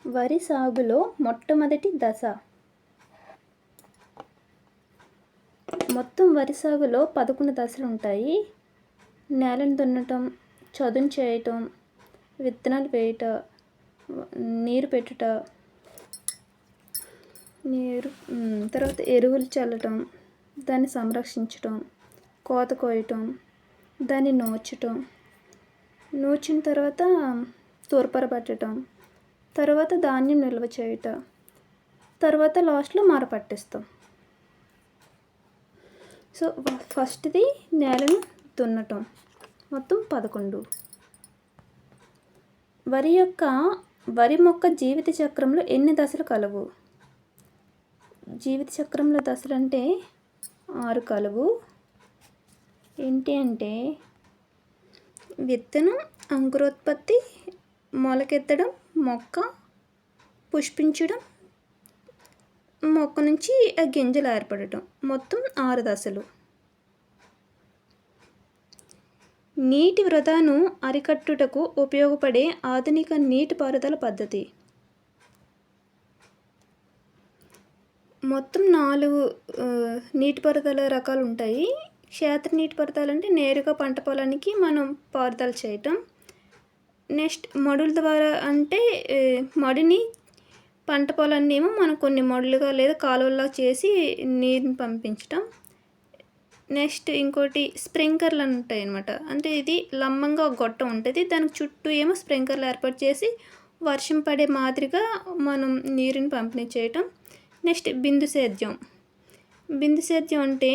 వరి సాగులో మొట్టమొదటి దశ. మొత్తం వరి సాగులో 11 దశలు ఉంటాయి. నేలను దున్నటం, చదును చేయటం, విత్తనాలు వేయట, నీరు పెట్టుట, తర్వాత ఎరువులు చల్లటం, దాన్ని సంరక్షించటం, కోత కోయటం, దాన్ని నూర్చిన తర్వాత తూర్పారబట్టడం, తర్వాత ధాన్యం నిల్వ చేయట, తర్వాత లాస్ట్లో మరపట్టిస్తాం. సో ఫస్ట్ది నేలను దున్నటం, మొత్తం 11. వరి మొక్క జీవిత చక్రంలో ఎన్ని దశలు కలవు? జీవిత చక్రంలో దశలు అంటే 6 కలవు. ఏంటి అంటే విత్తనం, అంకురోత్పత్తి, మొలకెత్తడం, మొక్క పుష్పించడం, మొక్క నుంచి గింజలు ఏర్పడటం, మొత్తం 6 దశలు. నీటి వృధాను అరికట్టుటకు ఉపయోగపడే ఆధునిక నీటిపారుదల పద్ధతి. మొత్తం 4 నీటిపారుదల రకాలు ఉంటాయి. క్షేత్ర నీటిపారుదల అంటే నేరుగా పంట పొలానికి మనం పారుదల చేయటం. నెక్స్ట్ మడుల ద్వారా అంటే మడిని పంట పొలాన్ని ఏమో మనం కొన్ని మడులుగా లేదా కాలువల్లో చేసి నీరుని పంపించటం. నెక్స్ట్ ఇంకోటి స్ప్రింక్లర్లు ఉంటాయి అన్నమాట. అంటే ఇది లంబంగా ఒక గొట్టం ఉంటుంది, దానికి చుట్టూ ఏమో స్ప్రింక్లర్లు ఏర్పాటు చేసి వర్షం పడే మాదిరిగా మనం నీరుని పంపిణీ చేయటం. నెక్స్ట్ బిందు సేద్యం అంటే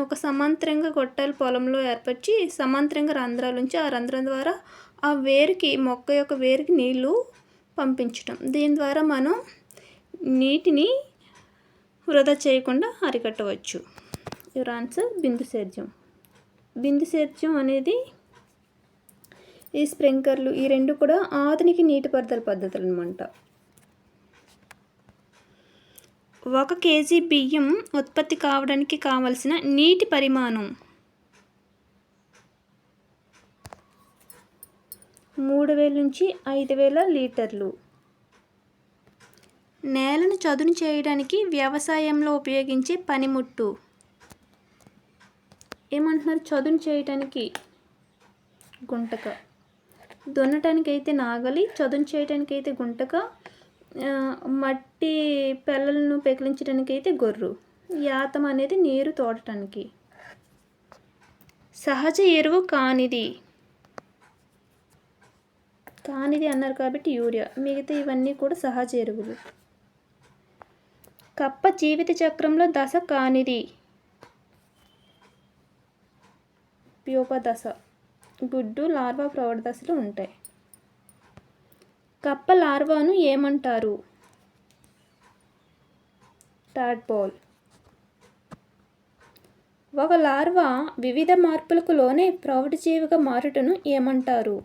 ఒక సమాంతరంగా గొట్టాలు పొలంలో ఏర్పరిచి సమాంతరంగా రంధ్రాలు ఉంచి ఆ రంధ్రం ద్వారా ఆ మొక్క యొక్క వేరుకి నీళ్లు పంపించటం. దీని ద్వారా మనం నీటిని వృధా చేయకుండా అరికట్టవచ్చు. యువర్ ఆన్సర్ బిందు సేద్యం అనేది ఈ స్ప్రింక్లర్లు ఈ 2 కూడా ఆధునిక నీటిపారుదల పద్ధతులు అన్నమాట. 1 కేజీ బియ్యం ఉత్పత్తి కావడానికి కావలసిన నీటి పరిమాణం 3000 నుంచి 5000 లీటర్లు. నేలను చదును చేయడానికి వ్యవసాయంలో ఉపయోగించే పనిముట్టు. ఏమంటున్నారు? చదును చేయడానికి గుంటక, దున్నటానికి అయితే నాగలి, చదును చేయడానికి అయితే గుంటక, మట్టి పెళ్ళలను పెకిలించడానికి అయితే గొర్రు, యాతం అనేది నీరు తోడటానికి. సహజ ఎరువు కానిది అన్నారు కాబట్టి యూరియా, మిగతా ఇవన్నీ కూడా సహజ ఎరువులు. కప్ప జీవిత చక్రంలో దశ కానిది ప్యూప దశ. గుడ్డు, లార్వా, ప్రౌఢ దశలు ఉంటాయి. కప్ప లార్వాను ఏమంటారు? టాడ్పోల్. ఒక లార్వా వివిధ మార్పులకు లోనే ప్రౌఢజీవిగా మారుటను ఏమంటారు?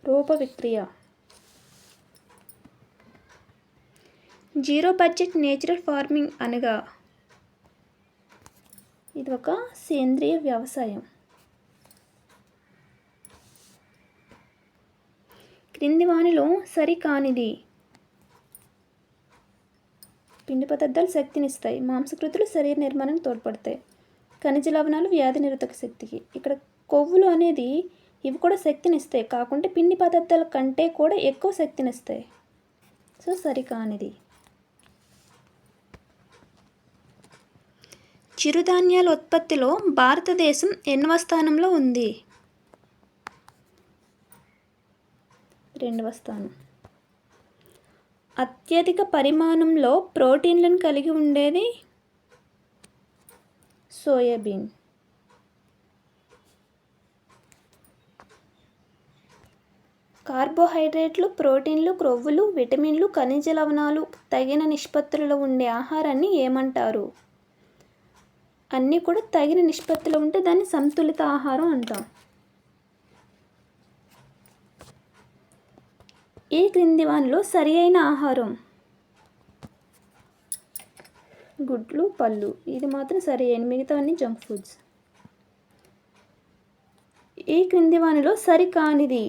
రూప విక్రియ. జీరో బడ్జెట్ నేచురల్ ఫార్మింగ్ అనగా ఇది ఒక సేంద్రియ వ్యవసాయం. క్రింది వానిలో సరికానిది. పిండి పదార్థాలు శక్తినిస్తాయి, మాంసకృతులు శరీర నిర్మాణానికి తోడ్పడతాయి, ఖనిజ లవణాలు వ్యాధి నిరోధక శక్తికి. ఇక్కడ కొవ్వులు అనేది ఇవి కూడా శక్తినిస్తాయి, కాకుంటే పిండి పదార్థాల కంటే కూడా ఎక్కువ శక్తినిస్తాయి. సో సరికానిది. చిరుధాన్యాల ఉత్పత్తిలో భారతదేశం ఎన్నవ స్థానంలో ఉంది? 2వ స్థానం. అత్యధిక పరిమాణంలో ప్రోటీన్లను కలిగి ఉండేది సోయాబీన్. కార్బోహైడ్రేట్లు, ప్రోటీన్లు, క్రొవ్వులు, విటమిన్లు, ఖనిజ లవణాలు తగిన నిష్పత్తులలో ఉండే ఆహారాన్ని ఏమంటారు? అన్నీ కూడా తగిన నిష్పత్తిలో ఉంటే దాన్ని సంతులిత ఆహారం అంటాం. ఈ క్రింది వానిలో సరి అయిన ఆహారం. గుడ్లు, పళ్ళు, ఇది మాత్రం సరి అయిన, మిగతావన్నీ జంక్ ఫుడ్స్. ఈ క్రింది వానిలో సరికానిది.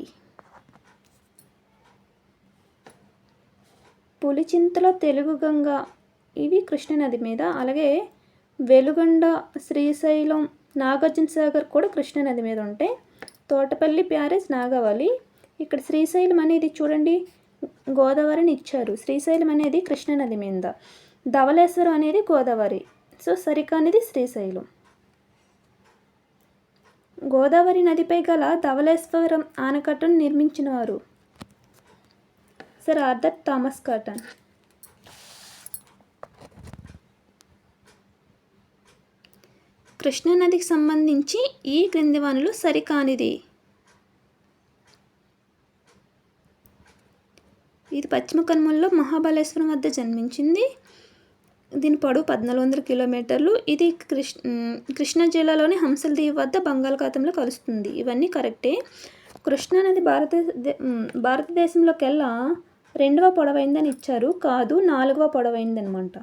పులిచింతల తెలుగు గంగ ఇవి కృష్ణానది మీద. అలాగే వెలుగొండ, శ్రీశైలం, నాగార్జున సాగర్ కూడా కృష్ణానది మీద ఉంటాయి. తోటపల్లి బ్యారేజ్ నాగావళి. ఇక్కడ శ్రీశైలం అనేది చూడండి గోదావరిని ఇచ్చారు. శ్రీశైలం అనేది కృష్ణానది మీద. ధవళేశ్వరం అనేది గోదావరి. సో సరికానిది శ్రీశైలం. గోదావరి నదిపై గల ధవళేశ్వరం ఆనకట్టను నిర్మించిన వారు సర్ ఆర్థర్ థామస్ కాటన్. కృష్ణానదికి సంబంధించి ఈ క్రింది వానిలో సరికానిది. ఇది పశ్చిమ కనుమల్లో మహాబలేశ్వరం వద్ద జన్మించింది. దీని పొడవు 1400 కిలోమీటర్లు. ఇది కృష్ణా జిల్లాలోని హంసల దీవి వద్ద బంగాళాఖాతంలో కలుస్తుంది. ఇవన్నీ కరెక్టే. కృష్ణానది భారతదేశంలోకెల్లా 2వ పొడవైందని ఇచ్చారు. కాదు, 4వ పొడవైంది అనమాట.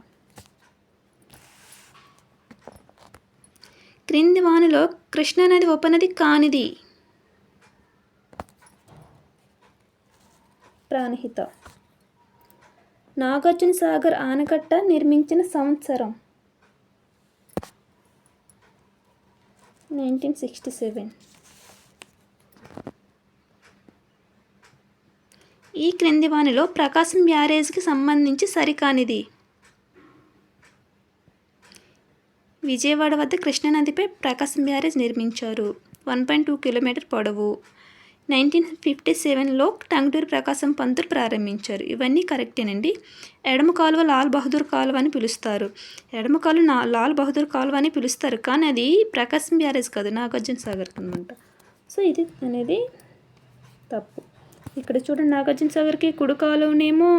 క్రింది వానిలో కృష్ణానది ఉపనది కానిది. ప్రాణహిత. నాగార్జున సాగర్ ఆనకట్ట నిర్మించిన సంవత్సరం 1967. ఈ క్రింది వానిలో ప్రకాశం బ్యారేజ్కి సంబంధించి సరికానిది. విజయవాడ వద్ద కృష్ణానదిపై ప్రకాశం బ్యారేజ్ నిర్మించారు. 1.2 కిలోమీటర్ పొడవు. 1957లో టంగుటూరి ప్రకాశం పంతులు ప్రారంభించారు. ఇవన్నీ కరెక్టేనండి. ఎడమ కాలువ లాల్ బహదూర్ కాలువ అని పిలుస్తారు. ఎడమ కాలువ లాల్ బహదూర్ కాలువ అని పిలుస్తారు, కానీ అది ప్రకాశం బ్యారేజ్ కాదు, నాగార్జున సాగర్ అనమాట. సో ఇది అనేది తప్పు. ఇక్కడ చూడండి, నాగార్జున సాగర్కి కుడి కాలువనేమో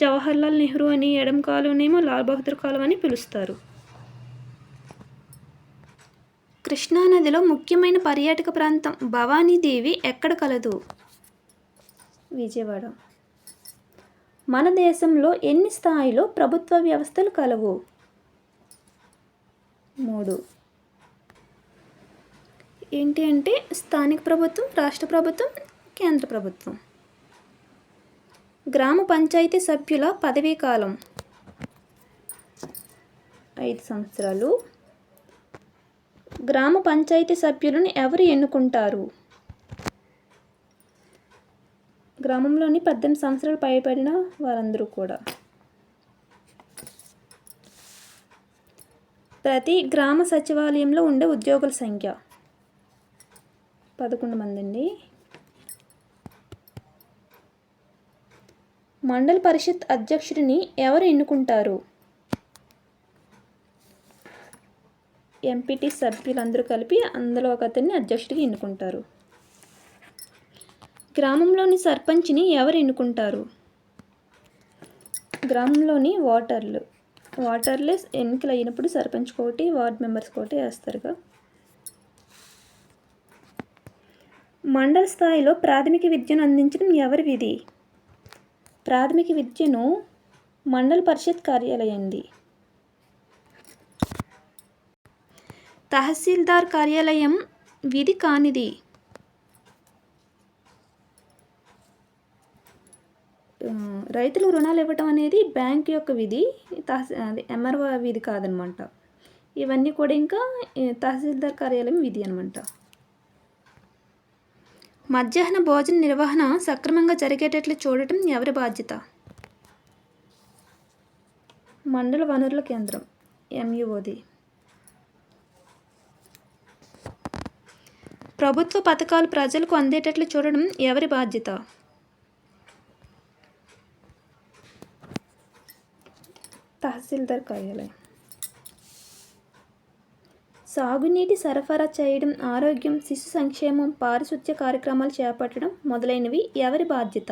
జవహర్లాల్ నెహ్రూ అని, ఎడమ కాలువనేమో లాల్ బహదూర్ కాలువ అని పిలుస్తారు. కృష్ణానదిలో ముఖ్యమైన పర్యాటక ప్రాంతం భవానీదేవి ఎక్కడ కలదు. విజయవాడ. మన దేశంలో ఎన్ని స్థాయిలో ప్రభుత్వ వ్యవస్థలు కలవు. 3. ఏంటి అంటే స్థానిక ప్రభుత్వం, రాష్ట్ర ప్రభుత్వం, కేంద్ర ప్రభుత్వం. గ్రామ పంచాయతీ సభ్యుల పదవీ కాలం 5 సంవత్సరాలు. గ్రామ పంచాయతీ సభ్యులను ఎవరు ఎన్నుకుంటారు. గ్రామంలోని 18 సంవత్సరాలు పైబడిన వారందరూ కూడా. ప్రతి గ్రామ సచివాలయంలో ఉండే ఉద్యోగుల సంఖ్య 11 మంది అండి. మండల పరిషత్ అధ్యక్షుడిని ఎవరు ఎన్నుకుంటారు. ఎంపీటీ సభ్యులందరూ కలిపి అందులో ఒక అతన్ని అధ్యక్షుడిగా ఎన్నుకుంటారు. గ్రామంలోని సర్పంచ్ని ఎవరు ఎన్నుకుంటారు. గ్రామంలోని ఓటర్లే ఎన్నికలు అయినప్పుడు సర్పంచ్ కోటి, వార్డు మెంబర్స్ కోటి వేస్తారుగా. మండల స్థాయిలో ప్రాథమిక విద్యను అందించడం ఎవరి విధి. ప్రాథమిక విద్యను మండల పరిషత్ కార్యాలయంది. తహసీల్దార్ కార్యాలయం విధి కానిది. రైతులు రుణాలు ఇవ్వటం అనేది బ్యాంక్ యొక్క విధి, ఎంఆర్ఓ విధి కాదనమాట. ఇవన్నీ కూడా ఇంకా తహసీల్దార్ కార్యాలయం విధి అనమాట. మధ్యాహ్న భోజన నిర్వహణ సక్రమంగా జరిగేటట్లు చూడటం ఎవరి బాధ్యత. మండల వనరుల కేంద్రం ఎంఈఓది. ప్రభుత్వ పథకాలు ప్రజలకు అందేటట్లు చూడడం ఎవరి బాధ్యత. తహసీల్దార్ కార్యాలయం. సాగునీటి సరఫరా చేయడం, ఆరోగ్యం, శిశు సంక్షేమం, పారిశుద్ధ్య కార్యక్రమాలు చేపట్టడం మొదలైనవి ఎవరి బాధ్యత.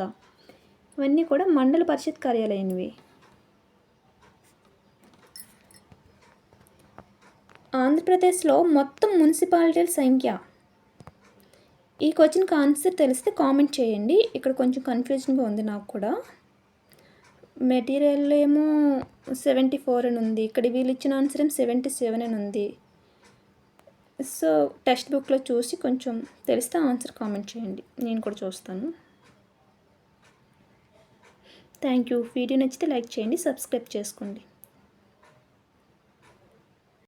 ఇవన్నీ కూడా మండల పరిషత్ కార్యాలయానివి. ఆంధ్రప్రదేశ్లో మొత్తం మున్సిపాలిటీల సంఖ్య. ఈ క్వశ్చన్కి ఆన్సర్ తెలిస్తే కామెంట్ చేయండి. ఇక్కడ కొంచెం కన్ఫ్యూజన్గా ఉంది నాకు కూడా. మెటీరియల్ ఏమో 74 అని ఉంది, ఇక్కడ వీళ్ళు ఇచ్చిన ఆన్సర్ ఏమో 77 అని ఉంది. సో టెక్స్ట్ బుక్లో చూసి కొంచెం తెలిస్తే ఆన్సర్ కామెంట్ చేయండి, నేను కూడా చూస్తాను. Thank you. వీడియో నచ్చితే లైక్ చేయండి, సబ్స్క్రైబ్ చేసుకోండి.